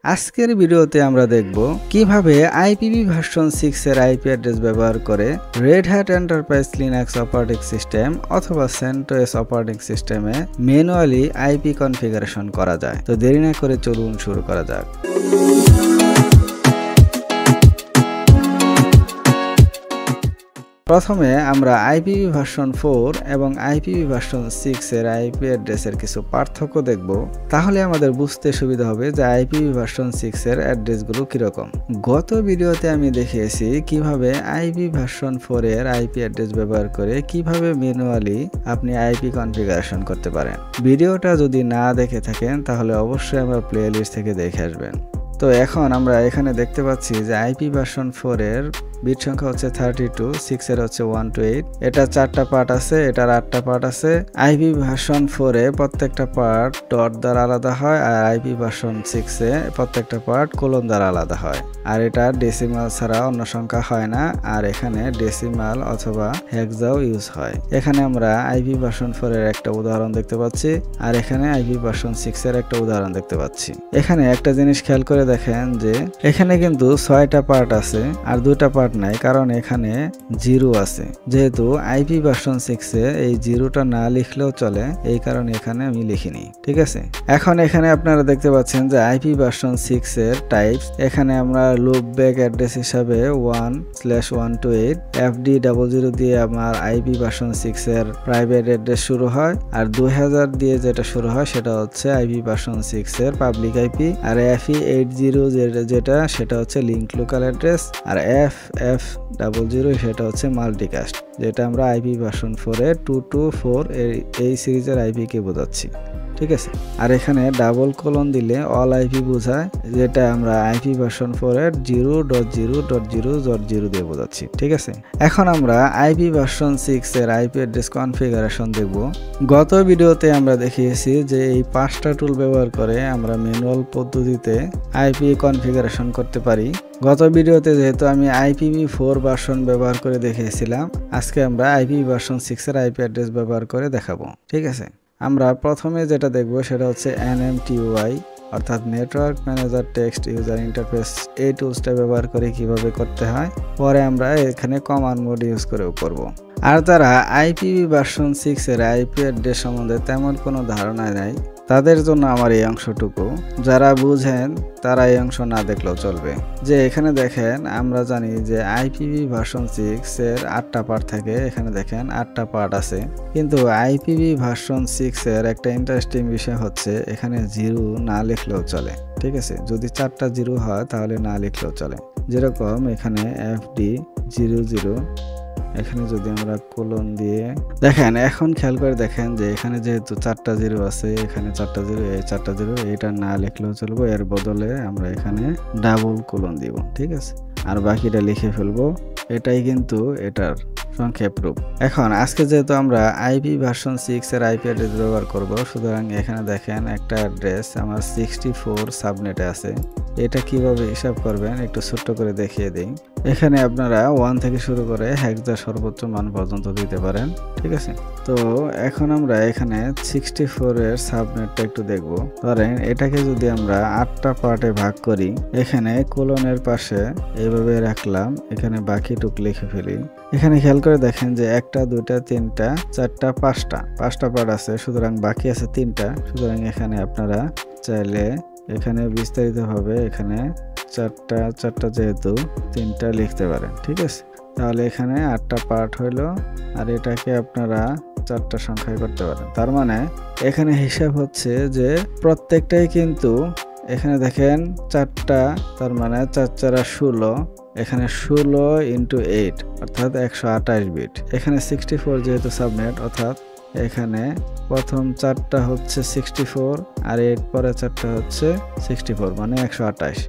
আজকের ভিডিওতে আমরা দেখব কিভাবে আইপিভি ভার্সন 6 এর আইপি অ্যাড্রেস ব্যবহার করে Red Hat Enterprise Linux operating system অথবা সেন্টোস অপারেটিং সিস্টেমে ম্যানুয়ালি আইপি কনফিগারেশন করা যায়। তো দেরি না করে চলুন শুরু করা যাক। প্রথমে আমরা আইপিভি ভার্সন 4 এবং আইপিভি ভার্সন 6 এর আইপি অ্যাড্রেসের কিছু পার্থক্য দেখব। তাহলে আমাদের বুঝতে সুবিধা হবে যে আইপিভি ভার্সন 6 এর অ্যাড্রেসগুলো কিরকম। গত ভিডিওতে আমি দেখিয়েছি কিভাবে আইপি ভার্সন 4 এর আইপি অ্যাড্রেস ব্যবহার করে কিভাবে ম্যানুয়ালি আপনি আইপি কনফিগারেশন করতে পারেন। ভিডিওটা যদি না দেখে থাকেন তাহলে অবশ্যই আমার প্লেলিস্ট থেকে দেখে আসবেন। তো এখন আমরা এখানে দেখতে পাচ্ছি যে আইপি ভার্সন 4 এর বিট সংখ্যা হচ্ছে 32, 6 এর হচ্ছে 1 to 8। এটা 4টা পার্ট আছে, এটার 8টা পার্ট আছে। আইপি ভার্সন 4 এ প্রত্যেকটা পার্ট ডট দ্বারা আলাদা হয়, আর আইপি ভার্সন 6 এ প্রত্যেকটা পার্ট কোলন দ্বারা আলাদা হয়। আর এটা ডেসিমাল ছাড়া অন্য সংখ্যা হয় না, আর এখানে ডেসিমাল অথবা হেক্সাও ইউজ হয়। এখানে আমরা আইপি ভার্সন 4 এর একটা উদাহরণ দেখতে পাচ্ছি, আর এখানে আইপি ভার্সন 6 এর একটা উদাহরণ দেখতে পাচ্ছি। এখানে একটা জিনিস খেয়াল করে দেখেন যে এখানে কিন্তু 6টা পার্ট আছে আর 2টা পার্ট নাই, কারণ এখানে 0 আছে। যেহেতু আইপি ভার্সন 6 এ এই 0টা না লিখলেও চলে, এই কারণে এখানে আমি লিখিনি। ঠিক আছে, এখন এখানে আপনারা দেখতে পাচ্ছেন যে আইপি ভার্সন 6 এর টাইপস। এখানে আমরা লুপ ব্যাক অ্যাড্রেস হিসাবে 1/1 to 8 FD00 দিয়ে আমার আইপি ভার্সন 6 এর প্রাইভেট অ্যাড্রেস শুরু হয়, আর 2000 দিয়ে যেটা শুরু হয় সেটা হচ্ছে আইপি ভার্সন 6 এর পাবলিক আইপি, আর FE80 যেটা সেটা হচ্ছে লিঙ্ক লোকাল অ্যাড্রেস, আর FF00 সেটা হচ্ছে মাল্টিকাস্ট, যেটা আমরা আইপি ভার্সন 4 এর 2 to 4 এই সিরিজের আইপি কে বোঝাচ্ছি। ঠিক আছে, আর এখানে ডাবল কোলন দিলে অল আইপি বোঝায়, যেটা আমরা আইপি ভার্সন 4 এর 0.0.0.0 দিয়ে বোঝাচ্ছি। ঠিক আছে, এখন আমরা আইপি ভার্সন 6 এর আইপি অ্যাড্রেস কনফিগারেশন দেখব। গত ভিডিওতে আমরা দেখিয়েছি যে এই 5টা টুল ব্যবহার করে আমরা ম্যানুয়াল পদ্ধতিতে আইপি কনফিগারেশন করতে পারি। গত ভিডিওতে যেহেতু আমি IPv4 ভার্সন ব্যবহার করে দেখিয়েছিলাম, আজকে আমরা আইপি ভার্সন 6 এর আইপি অ্যাড্রেস ব্যবহার করে দেখাবো। ঠিক আছে, আমরা প্রথমে যেটা দেখব সেটা হচ্ছে NMTUI, অর্থাৎ network manager text user interface. এই টুলসটা ব্যবহার করে কিভাবে করতে হয় পরে আমরা এখানে কমান্ড মোড ইউজ করেও করব। আর যারা আইপিভি ভার্সন 6 এর আইপি অ্যাড্রেস সম্বন্ধে তেমন কোনো ধারণা নাই, তাদের জন্য আমার এই অংশটুকু। যারা বুঝেন তারা এই অংশ না দেখলেও চলবে। যে এখানে দেখেন আমরা জানি যে আইপিভি ভার্সন 6 এর 8টা পার্ট থাকে। এখানে দেখেন 8টা পার্ট আছে, কিন্তু আইপিভি ভার্সন 6 এর একটা ইন্টারেস্টিং বিষয় হচ্ছে এখানে 0 না লিখলেও চলে। ঠিক আছে, যদি 4টা 0 হয় তাহলে না লিখলেও চলে। যেরকম এখানে FD00, এখানে যদি আমরা কোলন দিয়ে দেখেন, এখন খেয়াল করে দেখেন যে এখানে যেহেতু 4টা 0 আছে, এখানে 4টা 0, এই 4টা 0, এটা না লিখলেও চলবে। এর বদলে আমরা এখানে ডাবল কোলন দিব। ঠিক আছে, আর বাকিটা লিখে ফেলবো। এটাই কিন্তু এটার সংক্ষেপ রূপ। এখন আজকে যেহেতু আমরা আইপি ভার্সন 6 এর আইপি অ্যাড্রেস ব্যবহার করব, সুতরাং এখানে দেখেন একটা অ্যাড্রেস আমার 64 সাবনেটে আছে। এটা কিভাবে হিসাব করবেন একটু ছোট্ট করে দেখিয়ে দিই। এখানে আপনারা 1 থেকে শুরু করে হেক্সা সর্বোচ্চ মান পর্যন্ত দিতে পারেন। ঠিক আছে, তো এখন আমরা এখানে 64 এর সাবনেটটা একটু দেখব। ধরেন এটাকে যদি আমরা 8টা পার্টে ভাগ করি, এখানে কোলনের পাশে এইভাবে রাখলাম, এখানে বাকিটুক লিখে ফেলি। এখানে খেয়াল করে দেখেন যে 1টা 2টা 3টা 4টা 5টা পার্ট আছে, সুতরাং বাকি আছে 3টা। সুতরাং এখানে আপনারা চাইলে এখানে বিস্তারিতভাবে এখানে 4টা যেহেতু 3টা লিখতে পারেন। ঠিক আছে, তাহলে এখানে 8টা পার্ট হইলো, আর এটাকে আপনারা 4টা সংখ্যায় করতে পারেন। তার মানে এখানে হিসাব হচ্ছে যে প্রত্যেকটাই কিন্তু এখানে দেখেন 4টা, তার মানে 4 4 16, এখানে 16 × 8 অর্থাৎ 128 বিট। এখানে 64 যেহেতু সাবনেট, অর্থাৎ এখানে প্রথম 4টা হচ্ছে 64 আর এর পরে 4টা হচ্ছে 64, মানে 128।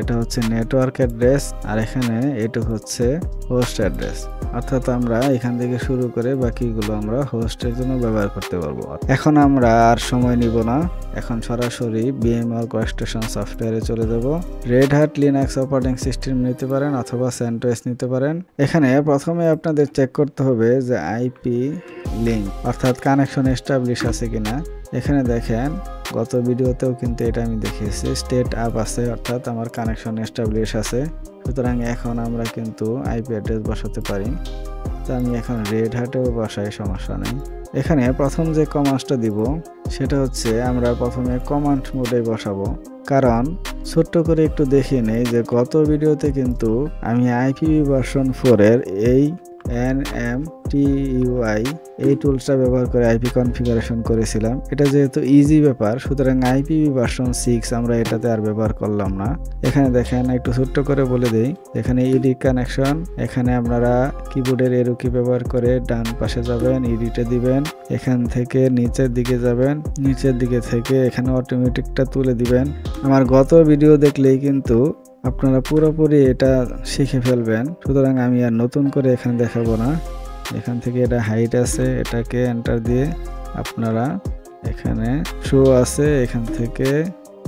এটা হচ্ছে নেটওয়ার্ক অ্যাড্রেস, আর এখানে এটুকু হচ্ছে হোস্ট অ্যাড্রেস। অর্থাৎ আমরা এখান থেকে শুরু করে বাকিগুলো আমরা হোস্টের জন্য ব্যবহার করতে পারবো। এখন আমরা আর সময় নিব না, এখন সরাসরি VMware ওয়ার্কস্টেশন সফটওয়্যারে চলে যাব। Red Hat Linux operating system নিতে পারেন অথবা সেন্টোস নিতে পারেন। এখানে প্রথমে আপনাদের চেক করতে হবে যে আইপি লিঙ্ক অর্থাৎ কানেকশন এস্টাবলিশ আছে কিনা। এখানে দেখেন গত ভিডিওতেও কিন্তু এটা আমি দেখিয়েছি, স্টেট আপ আছে অর্থাৎ আমার কানেকশন এস্টাবলিশ আছে। সুতরাং এখন আমরা কিন্তু আইপি অ্যাড্রেস বসাতে পারি। তো আমি এখন রেড হ্যাটেও বসাই, সমস্যা নেই। এখানে প্রথম যে কমান্ডটা দিব সেটা হচ্ছে আমরা প্রথমে কমান্ড মোডে বসাবো, কারণ ছোট্ট করে একটু দেখিয়ে নেই যে গত ভিডিওতে কিন্তু আমি আইপিভি ভার্সন 4 এর এই NMTUI এই টুলসটা ব্যবহার করে আইপি কনফিগারেশন করেছিলাম। এটা যেহেতু ইজি ব্যাপার, সুতরাং আইপিভি ভার্সন 6 আমরা এটাতে আর ব্যবহার করলাম না। এখানে দেখেন একটু ছোট্ট করে বলে দেই, এখানে ইডি কানেকশন, এখানে আপনারা কিবোর্ডের এরো কি ব্যবহার করে ডান পাশে যাবেন, ইডিতে দিবেন, এখান থেকে নিচের দিকে যাবেন, নিচের দিকে থেকে এখানে অটোমেটিকটা তুলে দিবেন। আমার গত ভিডিও দেখলেই কিন্তু আপনারা পুরোপুরি এটা শিখে ফেলবেন, সুতরাং আমি আর নতুন করে এখানে দেখাবো না। এখান থেকে এটা হাইট আছে, এটাকে এন্টার দিয়ে আপনারা এখানে শো আছে, এখান থেকে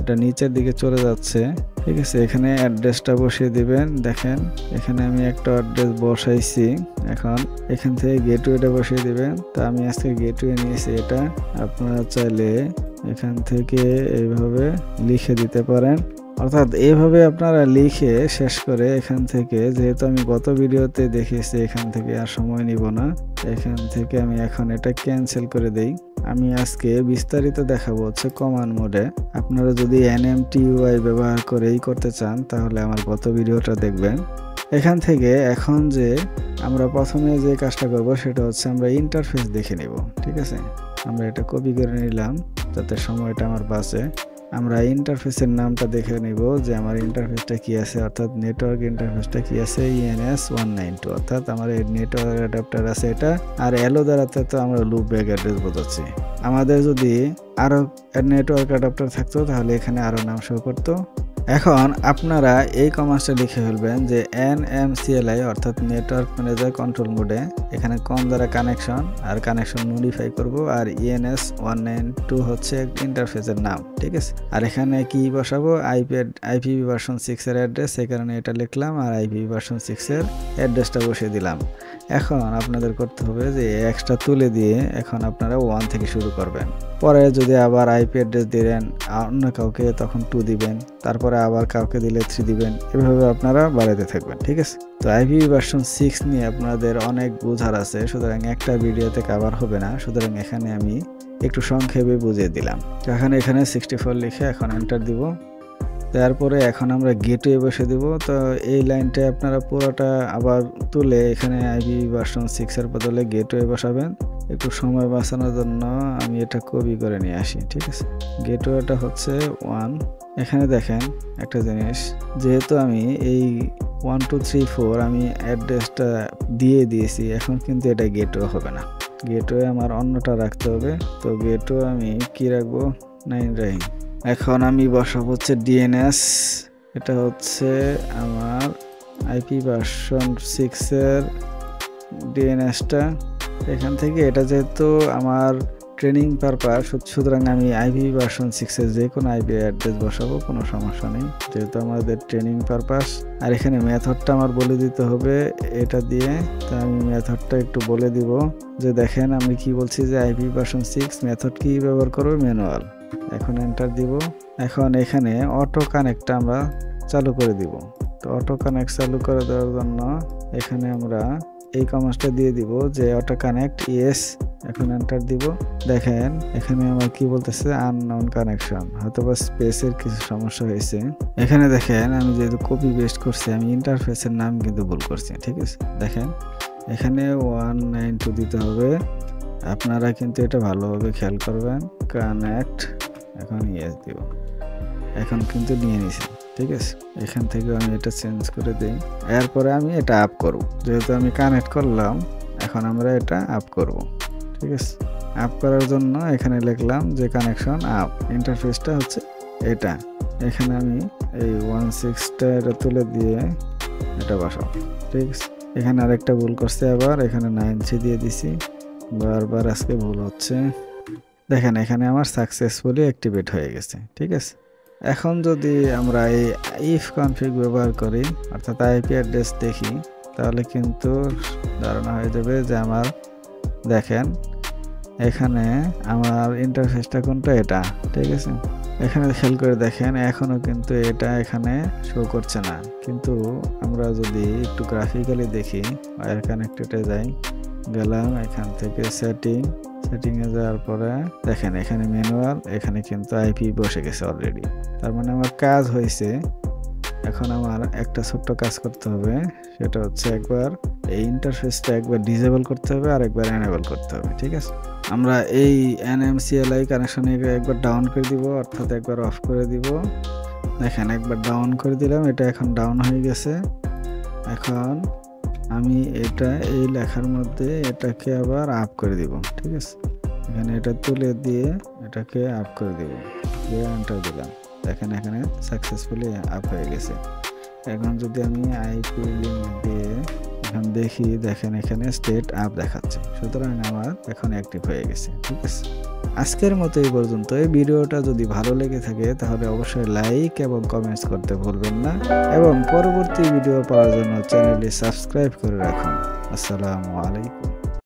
এটা নিচের দিকে চলে যাচ্ছে, ঠিক আছে। এখানে অ্যাড্রেসটা বসিয়ে দিবেন। দেখেন এখানে আমি একটা অ্যাড্রেস বসাইছি, এখন এখান থেকে গেটওয়েটা বসিয়ে দিবেন। তা আমি আজকে গেটওয়ে নিয়েছি, এটা আপনারা চাইলে এখান থেকে এইভাবে লিখে দিতে পারেন, অর্থাৎ এইভাবে আপনারা লিখে শেষ করে এখান থেকে, যেহেতু আমি গত ভিডিওতে দেখিয়েছি এখান থেকে আর সময় নিব না, এখান থেকে আমি এখন এটা ক্যান্সেল করে দেই। আমি আজকে বিস্তারিত দেখাবো হচ্ছে কমান্ড মোডে। আপনারা যদি NMTUI ব্যবহার করেই করতে চান তাহলে আমার গত ভিডিওটা দেখবেন। এখান থেকে এখন যে আমরা প্রথমে যে কাজটা করব সেটা হচ্ছে আমরা ইন্টারফেস দেখে নিব, ঠিক আছে। আমরা এটা কপি করে নিলাম যাতে সময়টা আমার বাঁচে। আমরা ইন্টারফেসের নামটা দেখে নিব যে আমার ইন্টারফেসটা কি আছে, অর্থাৎ নেটওয়ার্ক ইন্টারফেসটা কি আছে, ENS192, অর্থাৎ আমার এই নেটওয়ার্ক অ্যাডাপ্টার আছে এটা। আর এলো দ্বারাতে তো আমরা লুপ ব্যাক অ্যাড্রেস বোঝাচ্ছি। আমাদের যদি আরো নেটওয়ার্ক অ্যাডাপ্টার থাকতো তাহলে এখানে আরো নাম শো করতো। এখন আপনারা এই কমান্ডটা লিখে ফেলবেন যে NMCLI অর্থাৎ নেটওয়ার্ক ম্যানেজার কন্ট্রোল মোডে, এখানে কম দ্বারা কানেকশন আর কানেকশন মডিফাই করব, আর ENS192 হচ্ছে ইন্টারফেসের নাম, ঠিক আছে। আর এখানে কি বসাবো, IPv ভার্সন 6 এর অ্যাড্রেস, এই কারণে এটা লিখলাম, আর IPv ভার্সন 6 এর অ্যাড্রেসটা বসিয়ে দিলাম। এখন আপনাদের করতে হবে যে এক্সট্রা তুলে দিয়ে এখন আপনারা 1 থেকে শুরু করবেন। পরে যদি আবার আইপি অ্যাড্রেস দিলেন অন্য কাউকে তখন 2 দিবেন, তারপরে আবার কাউকে দিলে 3 দিবেন, এভাবে আপনারা বাড়াতে থাকবেন, ঠিক আছে। তো আইপি ভার্সন 6 নিয়ে আপনাদের অনেক বোঝার আছে, সুতরাং একটা ভিডিওতে কভার হবে না, সুতরাং এখানে আমি একটু সংক্ষেপে বুঝিয়ে দিলাম। এখানে 64 লিখে এখন এন্টার দিব। তারপরে এখন আমরা গেটওয়ে বসে দিব। তো এই লাইনটা আপনারা পুরোটা আবার তুলে এখানে আইপি ভার্সন 6 এর বদলে গেটওয়ে বসাবেন। একটু সময় বাঁচানোর জন্য আমি এটা কপি করে নিয়ে আসি, ঠিক আছে। গেটওয়েটা হচ্ছে 1। এখানে দেখেন একটা জিনিস, যেহেতু আমি এই 1 2 3 4 আমি অ্যাড্রেসটা দিয়ে দিয়েছি, এখন কিন্তু এটা গেটওয়ে হবে না, গেটওয়ে আমার অন্যটা রাখতে হবে। তো গেটওয়ে আমি কি রাখবো, 9 রাখি। এখন আমি বসাবো হচ্ছে DNS, এটা হচ্ছে আমার আইপি ভার্সন 6 এর DNSটা। এখান থেকে এটা যেহেতু আমার ট্রেনিং পারপাস, সুতরাং আমি আইপি ভার্সন 6 এর যে কোনো আইপি অ্যাড্রেস বসাবো, কোনো সমস্যা নেই, যেহেতু আমাদের ট্রেনিং পারপাস। আর এখানে মেথডটা আমার বলে দিতে হবে এটা দিয়ে, তো আমি মেথডটা একটু বলে দিব যে দেখেন আমি কি বলছি যে আইপি ভার্সন 6 মেথড কি ব্যবহার করবো, ম্যানুয়াল। এখন এন্টার দিব। এখন এখানে অটো কানেক্টটা আমরা চালু করে দিব। তো অটো কানেক্ট চালু করে দেওয়ার জন্য এখানে আমরা এই কমান্ডটা দিয়ে দিব যে অটো কানেক্ট ইয়েস। এখন এন্টার দিব। দেখেন এখানে আমার কি বলতেছে, আননোন কানেকশন, হয়তো বা স্পেসের কিছু সমস্যা হয়েছে। এখানে দেখেন আমি যেহেতু কপি পেস্ট করছি, আমি ইন্টারফেসের নাম কিন্তু ভুল করছি, ঠিক আছে। দেখেন এখানে 192 দিতে হবে, আপনারা কিন্তু এটা ভালোভাবে খেয়াল করবেন। কানেক্ট, এখন ইয়েস দিব। এখন কিন্তু নিয়ে নিছি, ঠিক আছে। এখান থেকে আমি এটা চেঞ্জ করে দিই, এরপরে আমি এটা আপ করব। যেহেতু আমি কানেক্ট করলাম, এখন আমরা এটা আপ করব, ঠিক আছে। আপ করার জন্য এখানে লিখলাম যে কানেকশন আপ, ইন্টারফেসটা হচ্ছে এটা। এখানে আমি এই 16টা এটা তুলে দিয়ে এটা বসাবো, ঠিক আছে। এখানে আরেকটা ভুল করছে, আবার এখানে 9C দিয়ে দিছি, বারবার আজকে ভুল হচ্ছে। দেখেন এখানে আমার সাকসেসফুলি অ্যাক্টিভেট হয়ে গেছে, ঠিক আছে। এখন যদি আমরা এই ইফ কনফিগ ব্যবহার করি, অর্থাৎ আইপি অ্যাড্রেস দেখি, তাহলে কিন্তু ধারণা হয়ে যাবে যে আমার দেখেন এখানে আমার ইন্টারফেসটা কোনটা, এটা, ঠিক আছে। এখানে খেয়াল করে দেখেন এখনো কিন্তু এটা এখানে শো করছে না, কিন্তু আমরা যদি একটু গ্রাফিক্যালি দেখি, ওয়্যার কানেক্টেডে যাই, গেলাম এখান থেকে সেটিংয়ে যাওয়ার পরে দেখেন এখানে ম্যানুয়াল, এখানে কিন্তু আইপি বসে গেছে অলরেডি। তার মানে আমার কাজ হয়েছে। এখন আমার একটা ছোট্ট কাজ করতে হবে, সেটা হচ্ছে একবার এই ইন্টারফেসটা একবার ডিসেবল করতে হবে আর একবার এনেবল করতে হবে, ঠিক আছে। আমরা এই NMCLI কানেকশনে একবার ডাউন করে দিব, অর্থাৎ একবার অফ করে দিব। দেখেন একবার ডাউন করে দিলাম, এটা এখন ডাউন হয়ে গেছে। এখন আমি এটা এই লেখার মধ্যে এটাকে আবার আপ করে দিব, ঠিক আছে। এখানে এটা তুলে দিয়ে এটাকে আপ করে দিব, দিয়ে এন্টার দিলাম। দেখেন এখানে সাকসেসফুলি আপ হয়ে গেছে। এখন যদি আমি আইপি লিঙ্ক দিয়ে এখন দেখি, দেখেন এখানে স্টেট আপ দেখাচ্ছে, সুতরাং আমার এখন অ্যাক্টিভ হয়ে গেছে, ঠিক আছে। আজকের মতো এই পর্যন্ত। এই ভিডিওটা যদি ভালো লেগে থাকে তাহলে অবশ্যই লাইক এবং কমেন্টস করতে ভুলবেন না, এবং পরবর্তী ভিডিও পাওয়ার জন্য চ্যানেলটি সাবস্ক্রাইব করে রাখুন। আসসালামু আলাইকুম।